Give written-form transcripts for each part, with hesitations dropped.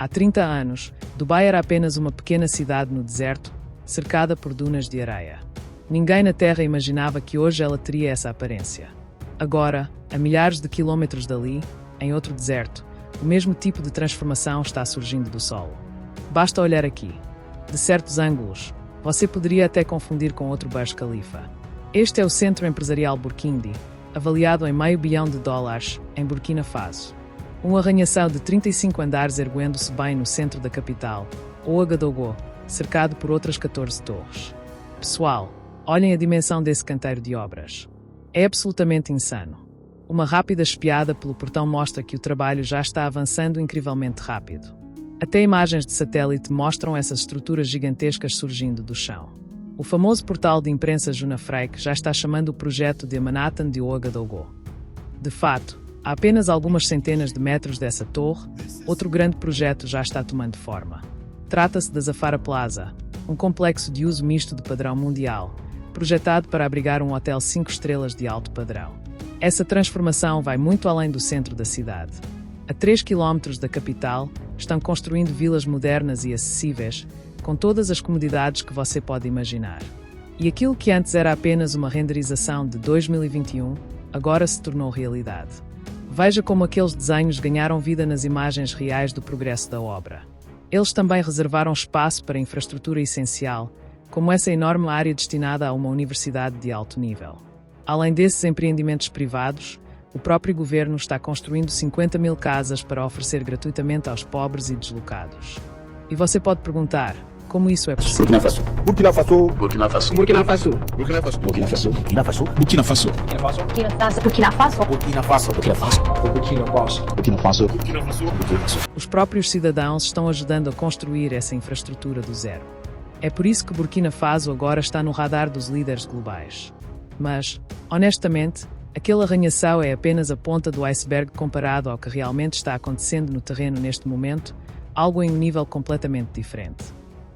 Há 30 anos, Dubai era apenas uma pequena cidade no deserto, cercada por dunas de areia. Ninguém na Terra imaginava que hoje ela teria essa aparência. Agora, a milhares de quilômetros dali, em outro deserto, o mesmo tipo de transformação está surgindo do solo. Basta olhar aqui. De certos ângulos, você poderia até confundir com outro Burj Khalifa. Este é o centro empresarial Burkindi, avaliado em $500 milhão em Burkina Faso. Um arranha-céu de 35 andares erguendo-se bem no centro da capital, Ouagadougou, cercado por outras 14 torres. Pessoal, olhem a dimensão desse canteiro de obras. É absolutamente insano. Uma rápida espiada pelo portão mostra que o trabalho já está avançando incrivelmente rápido. Até imagens de satélite mostram essas estruturas gigantescas surgindo do chão. O famoso portal de imprensa Junafreque já está chamando o projeto de Manhattan de Ouagadougou. De fato, a apenas algumas centenas de metros dessa torre, outro grande projeto já está tomando forma. Trata-se da Zafara Plaza, um complexo de uso misto de padrão mundial, projetado para abrigar um hotel 5 estrelas de alto padrão. Essa transformação vai muito além do centro da cidade. A 3 km da capital, estão construindo vilas modernas e acessíveis, com todas as comodidades que você pode imaginar. E aquilo que antes era apenas uma renderização de 2021, agora se tornou realidade. Veja como aqueles desenhos ganharam vida nas imagens reais do progresso da obra. Eles também reservaram espaço para infraestrutura essencial, como essa enorme área destinada a uma universidade de alto nível. Além desses empreendimentos privados, o próprio governo está construindo 50 mil casas para oferecer gratuitamente aos pobres e deslocados. E você pode perguntar, como isso é possível? Burkina Faso. Burkina Faso. Burkina Faso. Burkina Faso. Burkina Faso. Burkina Faso. Burkina Faso. Burkina Faso. Burkina Faso. Burkina Faso. Burkina Faso. Burkina Faso. Burkina Faso. Burkina Faso. Os próprios cidadãos estão ajudando a construir essa infraestrutura do zero. É por isso que Burkina Faso agora está no radar dos líderes globais. Mas, honestamente, aquele arranha-céu é apenas a ponta do iceberg comparado ao que realmente está acontecendo no terreno neste momento, algo em um nível completamente diferente.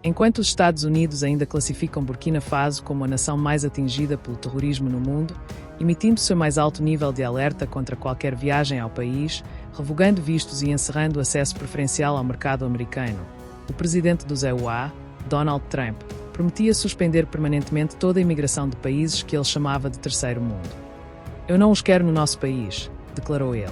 Enquanto os Estados Unidos ainda classificam Burkina Faso como a nação mais atingida pelo terrorismo no mundo, emitindo seu mais alto nível de alerta contra qualquer viagem ao país, revogando vistos e encerrando acesso preferencial ao mercado americano, o presidente dos EUA, Donald Trump, prometia suspender permanentemente toda a imigração de países que ele chamava de terceiro mundo. "Eu não os quero no nosso país", declarou ele.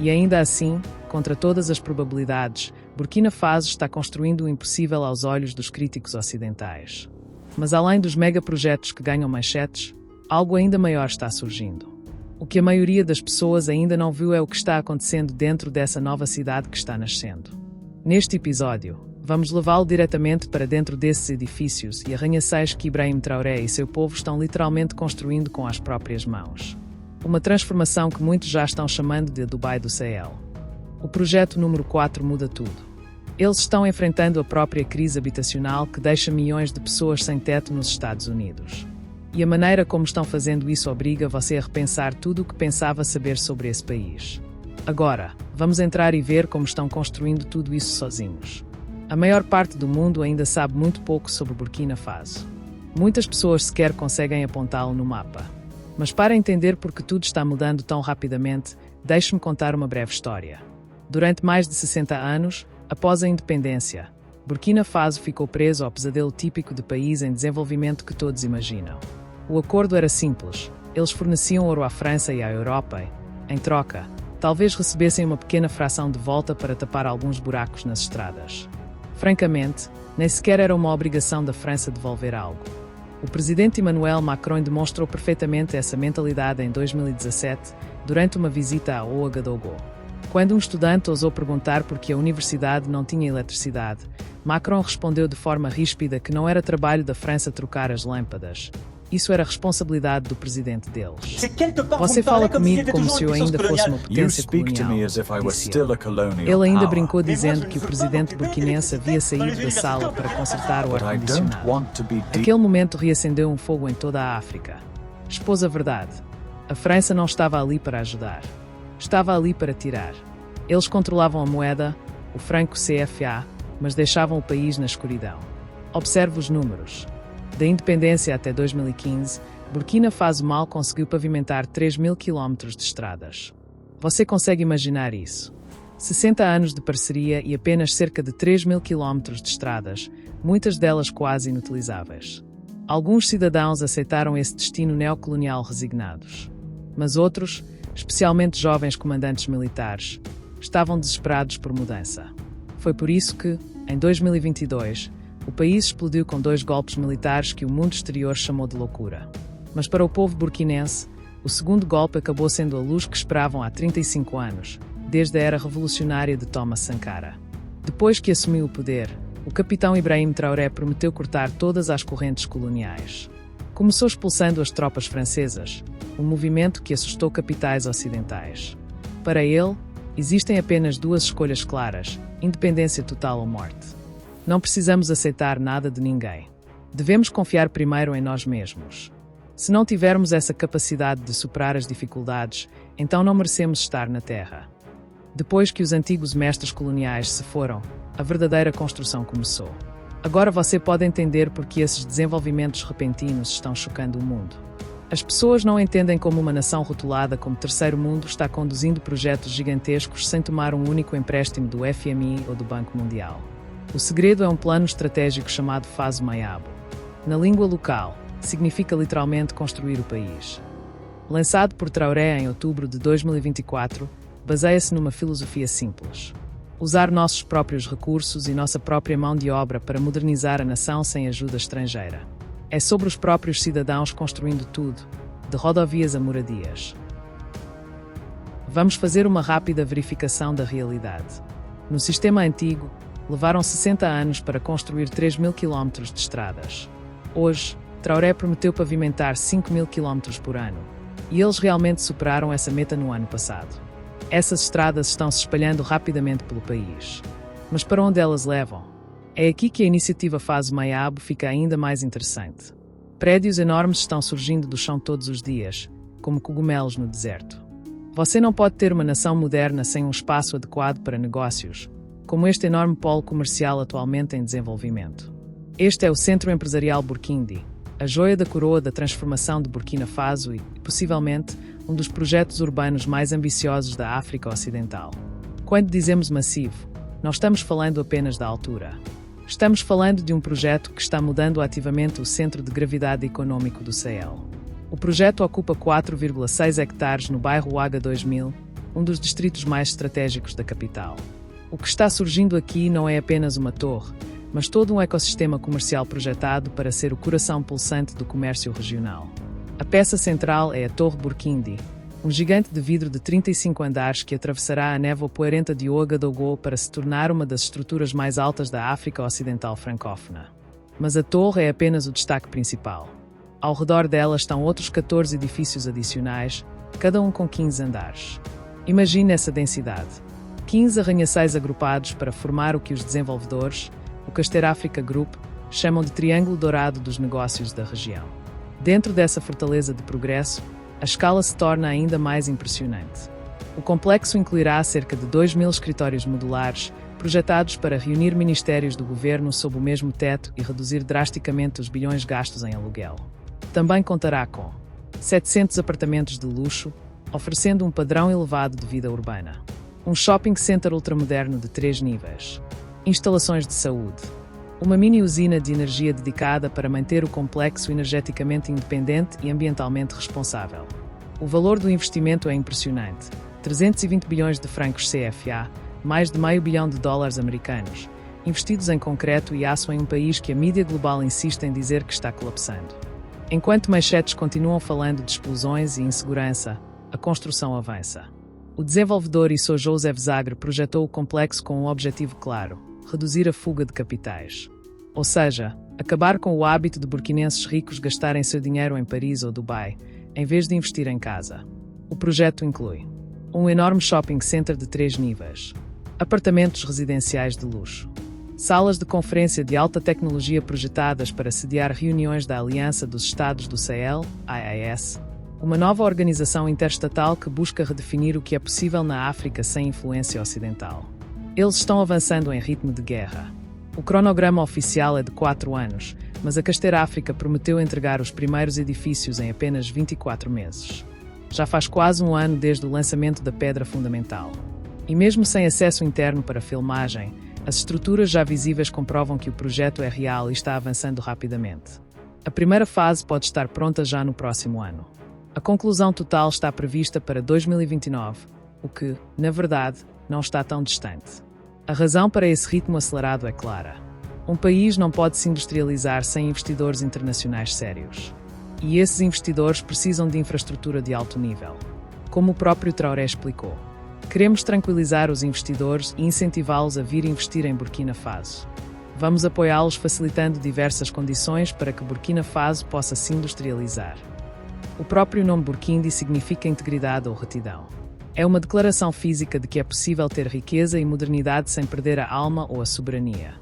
E ainda assim, contra todas as probabilidades, Burkina Faso está construindo o impossível aos olhos dos críticos ocidentais. Mas além dos megaprojetos que ganham manchetes, algo ainda maior está surgindo. O que a maioria das pessoas ainda não viu é o que está acontecendo dentro dessa nova cidade que está nascendo. Neste episódio, vamos levá-lo diretamente para dentro desses edifícios e arranha-céus que Ibrahim Traoré e seu povo estão literalmente construindo com as próprias mãos. Uma transformação que muitos já estão chamando de Dubai do Sahel. O projeto número 4 muda tudo. Eles estão enfrentando a própria crise habitacional que deixa milhões de pessoas sem teto nos Estados Unidos. E a maneira como estão fazendo isso obriga você a repensar tudo o que pensava saber sobre esse país. Agora, vamos entrar e ver como estão construindo tudo isso sozinhos. A maior parte do mundo ainda sabe muito pouco sobre Burkina Faso. Muitas pessoas sequer conseguem apontá-lo no mapa. Mas para entender por que tudo está mudando tão rapidamente, deixe-me contar uma breve história. Durante mais de 60 anos, após a independência, Burkina Faso ficou preso ao pesadelo típico de país em desenvolvimento que todos imaginam. O acordo era simples. Eles forneciam ouro à França e à Europa e, em troca, talvez recebessem uma pequena fração de volta para tapar alguns buracos nas estradas. Francamente, nem sequer era uma obrigação da França devolver algo. O presidente Emmanuel Macron demonstrou perfeitamente essa mentalidade em 2017, durante uma visita a Ouagadougou. Quando um estudante ousou perguntar por que a universidade não tinha eletricidade, Macron respondeu de forma ríspida que não era trabalho da França trocar as lâmpadas. Isso era responsabilidade do presidente deles. Você fala comigo como se eu ainda fosse uma potência colonial, disse ele. Ele ainda brincou dizendo que o presidente burkinense havia saído da sala para consertar o ar-condicionado. Aquele momento reacendeu um fogo em toda a África. Expôs a verdade. A França não estava ali para ajudar. Estava ali para tirar. Eles controlavam a moeda, o franco CFA, mas deixavam o país na escuridão. Observe os números. Da independência até 2015, Burkina Faso mal conseguiu pavimentar 3.000 quilómetros de estradas. Você consegue imaginar isso? 60 anos de parceria e apenas cerca de 3.000 quilómetros de estradas, muitas delas quase inutilizáveis. Alguns cidadãos aceitaram esse destino neocolonial resignados. Mas outros, especialmente jovens comandantes militares, estavam desesperados por mudança. Foi por isso que, em 2022, o país explodiu com 2 golpes militares que o mundo exterior chamou de loucura. Mas para o povo burkinense, o segundo golpe acabou sendo a luz que esperavam há 35 anos, desde a era revolucionária de Thomas Sankara. Depois que assumiu o poder, o capitão Ibrahim Traoré prometeu cortar todas as correntes coloniais. Começou expulsando as tropas francesas, um movimento que assustou capitais ocidentais. Para ele, existem apenas 2 escolhas claras: independência total ou morte. Não precisamos aceitar nada de ninguém. Devemos confiar primeiro em nós mesmos. Se não tivermos essa capacidade de superar as dificuldades, então não merecemos estar na Terra. Depois que os antigos mestres coloniais se foram, a verdadeira construção começou. Agora você pode entender por que esses desenvolvimentos repentinos estão chocando o mundo. As pessoas não entendem como uma nação rotulada como terceiro mundo está conduzindo projetos gigantescos sem tomar um único empréstimo do FMI ou do Banco Mundial. O segredo é um plano estratégico chamado Faso Mayabo. Na língua local, significa literalmente construir o país. Lançado por Traoré em outubro de 2024, baseia-se numa filosofia simples: usar nossos próprios recursos e nossa própria mão de obra para modernizar a nação sem ajuda estrangeira. É sobre os próprios cidadãos construindo tudo, de rodovias a moradias. Vamos fazer uma rápida verificação da realidade. No sistema antigo, levaram 60 anos para construir 3.000 quilómetros de estradas. Hoje, Traoré prometeu pavimentar 5.000 quilómetros por ano. E eles realmente superaram essa meta no ano passado. Essas estradas estão se espalhando rapidamente pelo país. Mas para onde elas levam? É aqui que a iniciativa Faso Mayabo fica ainda mais interessante. Prédios enormes estão surgindo do chão todos os dias, como cogumelos no deserto. Você não pode ter uma nação moderna sem um espaço adequado para negócios, como este enorme polo comercial atualmente em desenvolvimento. Este é o Centro Empresarial Burkindi, a joia da coroa da transformação de Burkina Faso e, possivelmente, um dos projetos urbanos mais ambiciosos da África Ocidental. Quando dizemos massivo, não estamos falando apenas da altura. Estamos falando de um projeto que está mudando ativamente o centro de gravidade econômico do Sahel. O projeto ocupa 4,6 hectares no bairro Ouaga 2000, um dos distritos mais estratégicos da capital. O que está surgindo aqui não é apenas uma torre, mas todo um ecossistema comercial projetado para ser o coração pulsante do comércio regional. A peça central é a Torre Burkindi, um gigante de vidro de 35 andares que atravessará a névoa poeirenta de Ouagadougou para se tornar uma das estruturas mais altas da África Ocidental francófona. Mas a torre é apenas o destaque principal. Ao redor dela estão outros 14 edifícios adicionais, cada um com 15 andares. Imagine essa densidade. 15 arranha-céus agrupados para formar o que os desenvolvedores, o Caster Africa Group, chamam de Triângulo Dourado dos negócios da região. Dentro dessa fortaleza de progresso, a escala se torna ainda mais impressionante. O complexo incluirá cerca de 2.000 escritórios modulares, projetados para reunir ministérios do governo sob o mesmo teto e reduzir drasticamente os bilhões gastos em aluguel. Também contará com 700 apartamentos de luxo, oferecendo um padrão elevado de vida urbana. Um shopping center ultramoderno de 3 níveis. Instalações de saúde. Uma mini-usina de energia dedicada para manter o complexo energeticamente independente e ambientalmente responsável. O valor do investimento é impressionante. 320 bilhões de francos CFA, mais de $500 milhões americanos, investidos em concreto e aço em um país que a mídia global insiste em dizer que está colapsando. Enquanto manchetes continuam falando de explosões e insegurança, a construção avança. O desenvolvedor Isso Joseph Zagre projetou o complexo com um objetivo claro: reduzir a fuga de capitais. Ou seja, acabar com o hábito de burkinenses ricos gastarem seu dinheiro em Paris ou Dubai, em vez de investir em casa. O projeto inclui um enorme shopping center de 3 níveis, apartamentos residenciais de luxo, salas de conferência de alta tecnologia projetadas para sediar reuniões da Aliança dos Estados do Sahel, AES, uma nova organização interestatal que busca redefinir o que é possível na África sem influência ocidental. Eles estão avançando em ritmo de guerra. O cronograma oficial é de 4 anos, mas a Caster Africa prometeu entregar os primeiros edifícios em apenas 24 meses. Já faz quase um ano desde o lançamento da pedra fundamental. E mesmo sem acesso interno para filmagem, as estruturas já visíveis comprovam que o projeto é real e está avançando rapidamente. A primeira fase pode estar pronta já no próximo ano. A conclusão total está prevista para 2029, o que, na verdade, não está tão distante. A razão para esse ritmo acelerado é clara. Um país não pode se industrializar sem investidores internacionais sérios. E esses investidores precisam de infraestrutura de alto nível. Como o próprio Traoré explicou, queremos tranquilizar os investidores e incentivá-los a vir investir em Burkina Faso. Vamos apoiá-los facilitando diversas condições para que Burkina Faso possa se industrializar. O próprio nome Burkindi significa integridade ou retidão. É uma declaração física de que é possível ter riqueza e modernidade sem perder a alma ou a soberania.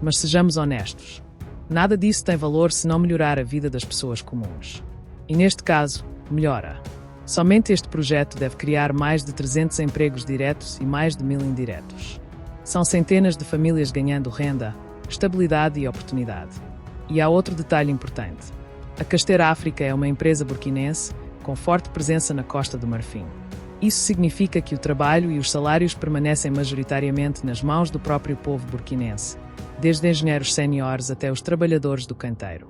Mas sejamos honestos. Nada disso tem valor se não melhorar a vida das pessoas comuns. E neste caso, melhora. Somente este projeto deve criar mais de 300 empregos diretos e mais de 1000 indiretos. São centenas de famílias ganhando renda, estabilidade e oportunidade. E há outro detalhe importante. A Caster África é uma empresa burkinense com forte presença na Costa do Marfim. Isso significa que o trabalho e os salários permanecem majoritariamente nas mãos do próprio povo burkinense, desde engenheiros séniores até os trabalhadores do canteiro.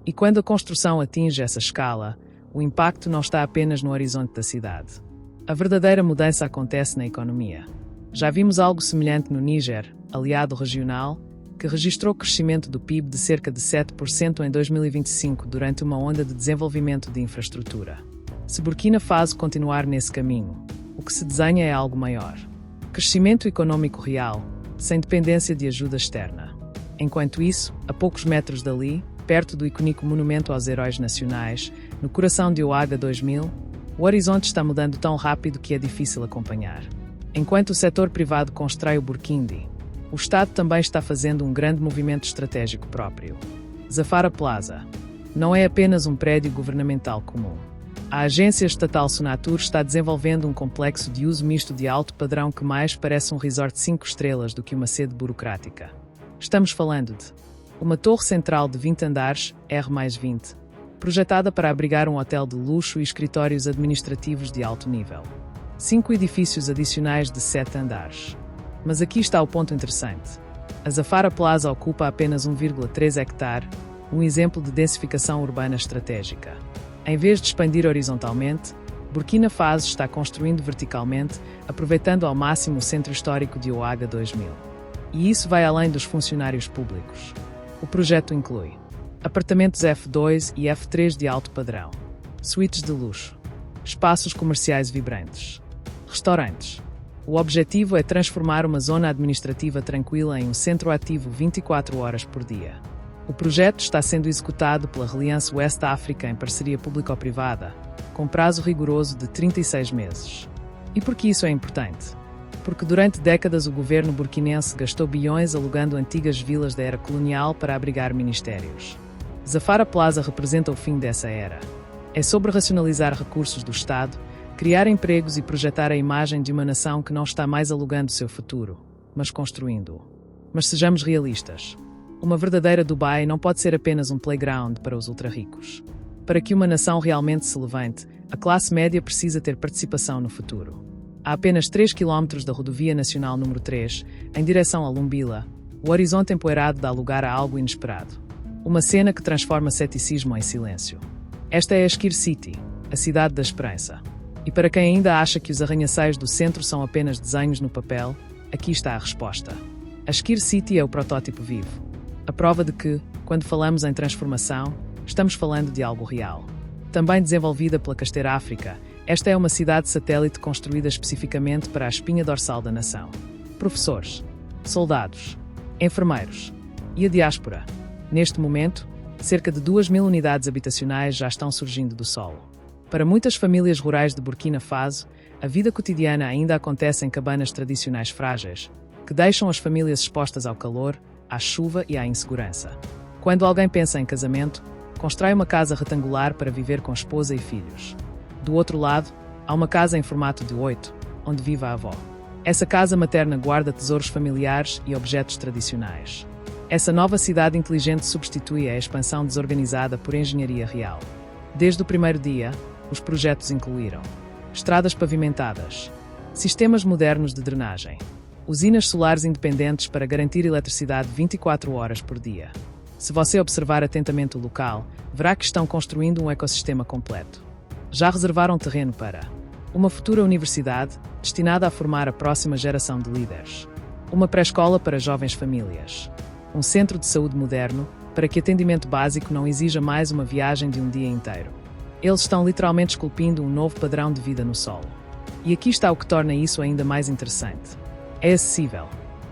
E quando a construção atinge essa escala, o impacto não está apenas no horizonte da cidade. A verdadeira mudança acontece na economia. Já vimos algo semelhante no Níger, aliado regional, que registrou crescimento do PIB de cerca de 7% em 2025 durante uma onda de desenvolvimento de infraestrutura. Se Burkina Faso continuar nesse caminho, o que se desenha é algo maior. Crescimento econômico real, sem dependência de ajuda externa. Enquanto isso, a poucos metros dali, perto do icônico Monumento aos Heróis Nacionais, no coração de Ouaga 2000, o horizonte está mudando tão rápido que é difícil acompanhar. Enquanto o setor privado constrói o Burkindi, o Estado também está fazendo um grande movimento estratégico próprio. Zafara Plaza não é apenas um prédio governamental comum. A agência estatal Sonatur está desenvolvendo um complexo de uso misto de alto padrão que mais parece um resort 5 estrelas do que uma sede burocrática. Estamos falando de uma torre central de 20 andares, R+20, projetada para abrigar um hotel de luxo e escritórios administrativos de alto nível. 5 edifícios adicionais de 7 andares. Mas aqui está o ponto interessante. A Zafara Plaza ocupa apenas 1,3 hectare, um exemplo de densificação urbana estratégica. Em vez de expandir horizontalmente, Burkina Faso está construindo verticalmente, aproveitando ao máximo o centro histórico de Ouaga 2000. E isso vai além dos funcionários públicos. O projeto inclui apartamentos F2 e F3 de alto padrão, suítes de luxo, espaços comerciais vibrantes, restaurantes. O objetivo é transformar uma zona administrativa tranquila em um centro ativo 24 horas por dia. O projeto está sendo executado pela Reliance West Africa em parceria público-privada, com prazo rigoroso de 36 meses. E por que isso é importante? Porque durante décadas o governo burkinense gastou bilhões alugando antigas vilas da era colonial para abrigar ministérios. Zafara Plaza representa o fim dessa era. É sobre racionalizar recursos do Estado, criar empregos e projetar a imagem de uma nação que não está mais alugando seu futuro, mas construindo-o. Mas sejamos realistas. Uma verdadeira Dubai não pode ser apenas um playground para os ultra-ricos. Para que uma nação realmente se levante, a classe média precisa ter participação no futuro. A apenas 3 km da Rodovia Nacional número 3, em direção a Lumbila, o horizonte empoeirado dá lugar a algo inesperado. Uma cena que transforma ceticismo em silêncio. Esta é a Ashkir City, a cidade da esperança. E para quem ainda acha que os arranha-céus do centro são apenas desenhos no papel, aqui está a resposta. Ashkir City é o protótipo vivo. A prova de que, quando falamos em transformação, estamos falando de algo real. Também desenvolvida pela Caster África, esta é uma cidade satélite construída especificamente para a espinha dorsal da nação. Professores, soldados, enfermeiros e a diáspora. Neste momento, cerca de 2.000 unidades habitacionais já estão surgindo do solo. Para muitas famílias rurais de Burkina Faso, a vida cotidiana ainda acontece em cabanas tradicionais frágeis, que deixam as famílias expostas ao calor, à chuva e à insegurança. Quando alguém pensa em casamento, constrói uma casa retangular para viver com esposa e filhos. Do outro lado, há uma casa em formato de 8, onde vive a avó. Essa casa materna guarda tesouros familiares e objetos tradicionais. Essa nova cidade inteligente substitui a expansão desorganizada por engenharia real. Desde o primeiro dia, os projetos incluíram estradas pavimentadas, Sistemas modernos de drenagem. Usinas solares independentes para garantir eletricidade 24 horas por dia. Se você observar atentamente o local, verá que estão construindo um ecossistema completo. Já reservaram terreno para uma futura universidade destinada a formar a próxima geração de líderes, uma pré-escola para jovens famílias, um centro de saúde moderno para que atendimento básico não exija mais uma viagem de um dia inteiro. Eles estão literalmente esculpindo um novo padrão de vida no solo. E aqui está o que torna isso ainda mais interessante. É acessível.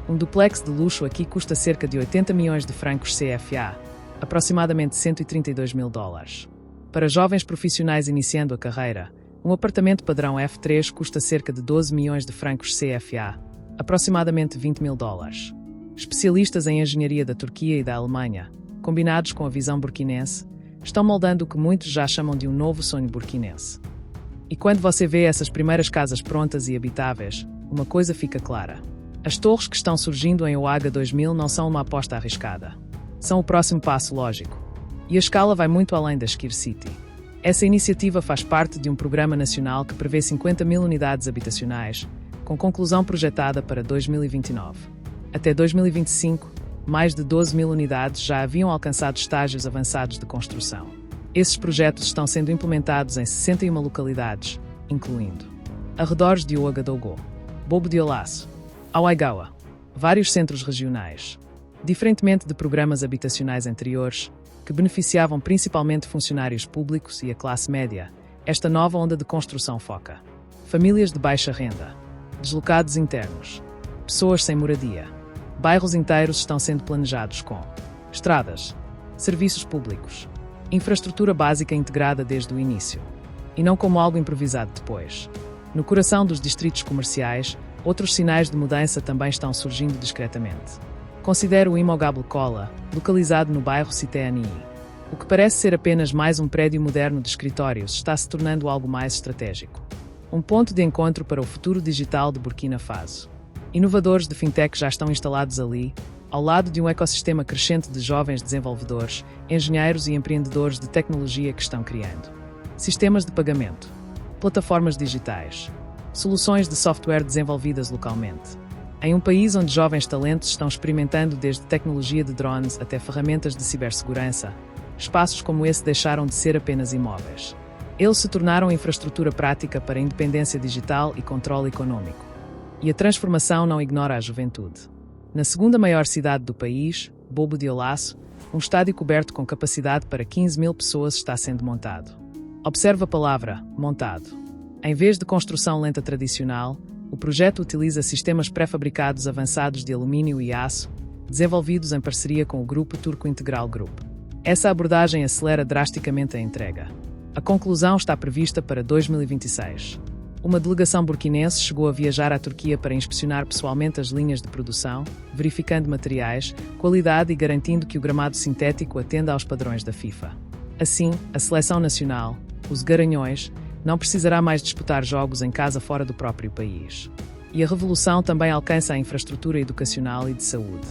Um duplex de luxo aqui custa cerca de 80 milhões de francos CFA, aproximadamente 132 mil dólares. Para jovens profissionais iniciando a carreira, um apartamento padrão F3 custa cerca de 12 milhões de francos CFA, aproximadamente 20 mil dólares. Especialistas em engenharia da Turquia e da Alemanha, combinados com a visão burkinense, estão moldando o que muitos já chamam de um novo sonho burkinense. E quando você vê essas primeiras casas prontas e habitáveis, uma coisa fica clara. As torres que estão surgindo em OAGA 2000 não são uma aposta arriscada. São o próximo passo lógico. E a escala vai muito além da Skir City. Essa iniciativa faz parte de um programa nacional que prevê 50 mil unidades habitacionais, com conclusão projetada para 2029. Até 2025, mais de 12 mil unidades já haviam alcançado estágios avançados de construção. Esses projetos estão sendo implementados em 61 localidades, incluindo arredores de Ouagadougou, Bobo Dioulasso, Auaigaua, vários centros regionais. Diferentemente de programas habitacionais anteriores, que beneficiavam principalmente funcionários públicos e a classe média, esta nova onda de construção foca famílias de baixa renda, deslocados internos, pessoas sem moradia. Bairros inteiros estão sendo planejados com estradas, serviços públicos, infraestrutura básica integrada desde o início, e não como algo improvisado depois. No coração dos distritos comerciais, outros sinais de mudança também estão surgindo discretamente. Considere o Imogable Cola, localizado no bairro Cité-Ani. O que parece ser apenas mais um prédio moderno de escritórios está se tornando algo mais estratégico. Um ponto de encontro para o futuro digital de Burkina Faso. Inovadores de fintech já estão instalados ali, ao lado de um ecossistema crescente de jovens desenvolvedores, engenheiros e empreendedores de tecnologia que estão criando sistemas de pagamento, plataformas digitais, soluções de software desenvolvidas localmente. Em um país onde jovens talentos estão experimentando desde tecnologia de drones até ferramentas de cibersegurança, espaços como esse deixaram de ser apenas imóveis. Eles se tornaram infraestrutura prática para a independência digital e controle econômico. E a transformação não ignora a juventude. Na segunda maior cidade do país, Bobo Dioulasso, um estádio coberto com capacidade para 15 mil pessoas está sendo montado. Observe a palavra montado. Em vez de construção lenta tradicional, o projeto utiliza sistemas pré-fabricados avançados de alumínio e aço, desenvolvidos em parceria com o grupo Turco Integral Group. Essa abordagem acelera drasticamente a entrega. A conclusão está prevista para 2026. Uma delegação burkinense chegou a viajar à Turquia para inspecionar pessoalmente as linhas de produção, verificando materiais, qualidade e garantindo que o gramado sintético atenda aos padrões da FIFA. Assim, a seleção nacional, os Garanhões, não precisará mais disputar jogos em casa fora do próprio país. E a revolução também alcança a infraestrutura educacional e de saúde.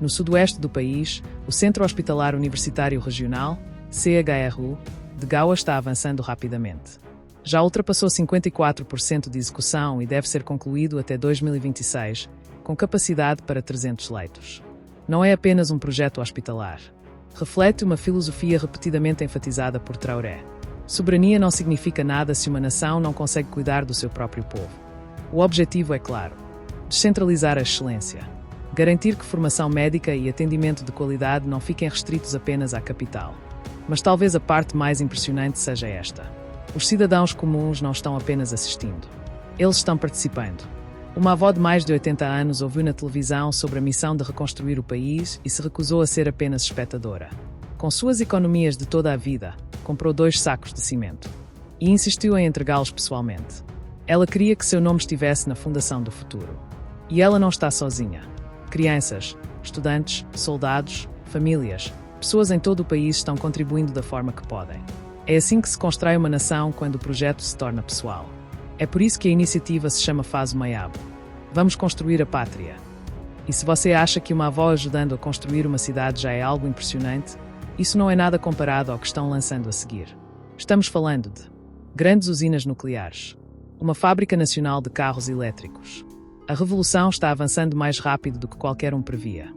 No sudoeste do país, o Centro Hospitalar Universitário Regional, CHRU, de Gaua está avançando rapidamente. Já ultrapassou 54% de execução e deve ser concluído até 2026, com capacidade para 300 leitos. Não é apenas um projeto hospitalar. Reflete uma filosofia repetidamente enfatizada por Traoré. Soberania não significa nada se uma nação não consegue cuidar do seu próprio povo. O objetivo é claro: descentralizar a excelência. Garantir que formação médica e atendimento de qualidade não fiquem restritos apenas à capital. Mas talvez a parte mais impressionante seja esta. Os cidadãos comuns não estão apenas assistindo. Eles estão participando. Uma avó de mais de 80 anos ouviu na televisão sobre a missão de reconstruir o país e se recusou a ser apenas espectadora. Com suas economias de toda a vida, comprou 2 sacos de cimento. E insistiu em entregá-los pessoalmente. Ela queria que seu nome estivesse na fundação do futuro. E ela não está sozinha. Crianças, estudantes, soldados, famílias, pessoas em todo o país estão contribuindo da forma que podem. É assim que se constrói uma nação quando o projeto se torna pessoal. É por isso que a iniciativa se chama Faso Mayabo. Vamos construir a pátria. E se você acha que uma avó ajudando a construir uma cidade já é algo impressionante, isso não é nada comparado ao que estão lançando a seguir. Estamos falando de grandes usinas nucleares, uma fábrica nacional de carros elétricos. A revolução está avançando mais rápido do que qualquer um previa.